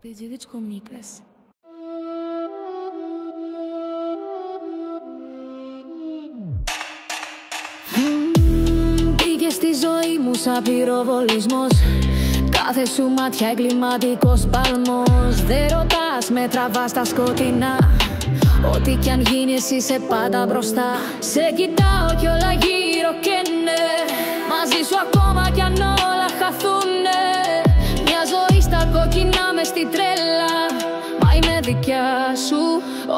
Πιτζίδιτς κομίκας. Πήγε στη ζωή μου σαν πυροβολισμός. Κάθε σου μάτια εγκληματικός παλμός. Δεν ρωτάς, με τραβάς στα σκοτεινά. Ό,τι κι αν γίνει εσύ είσαι πάντα μπροστά. Σε κοιτάω κι όλα γύρω και ναι, μαζί σου ακόμα κι αν όλα χαθούνε. Μια ζωή στα κόκκινα μες στη τρέλα, μα είμαι δικιά σου,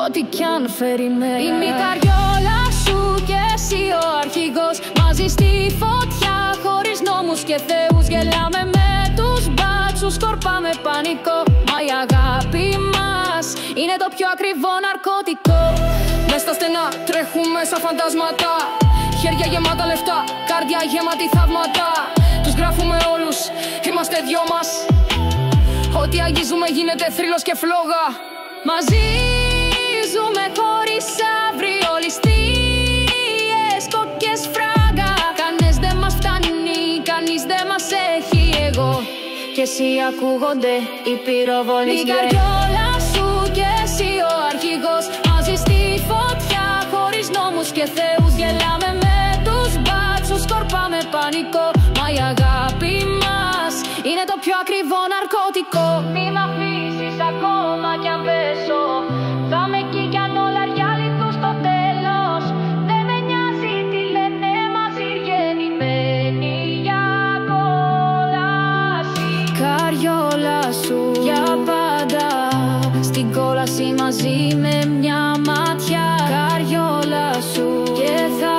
ό,τι κι αν φέρει με. Είμαι η καριόλα σου και εσύ ο αρχηγός. Μαζί στη φωτιά χωρίς νόμους και θεούς. Γελάμε με τους μπάτσους, σκορπάμε πανικό. Μα η αγάπη μας είναι το πιο ακριβό ναρκωτικό. Μες στα στενά τρέχουμε σαν φαντάσματα. Χέρια γεμάτα λεφτά, καρδιά γεμάτη θαύματα. Τους γράφουμε όλους, είμαστε δυο μας. Ό,τι αγγίζουμε γίνεται θρύλος και φλόγα. Μαζί ζούμε χωρίς αύριο, ληστείες, κόκκες, φράγκα. Κανείς δεν μας φτάνει, κανείς δεν μας έχει. Εγώ και εσύ ακούγονται οι πυροβολισμοί. Η καριόλα σου και εσύ ο αρχηγός. Μαζί στη φωτιά χωρίς νόμους και θεούς. Γελάμε με τους μπάτσους, σκορπάμε πανικό. Μα η αγάπη μας είναι το πιο ακριβό ναρκωτικό. Μη μ' αφήσεις ακόμα κι αν πέσω. Θα είμαι εκεί κι αν όλα reality στο τέλος. Δεν με νοιάζει τι λένε, μαζί γεννημένοι για κόλαση. Καριόλα σου για πάντα, στην κόλαση μαζί με μια ματιά. Καριόλα σου και θα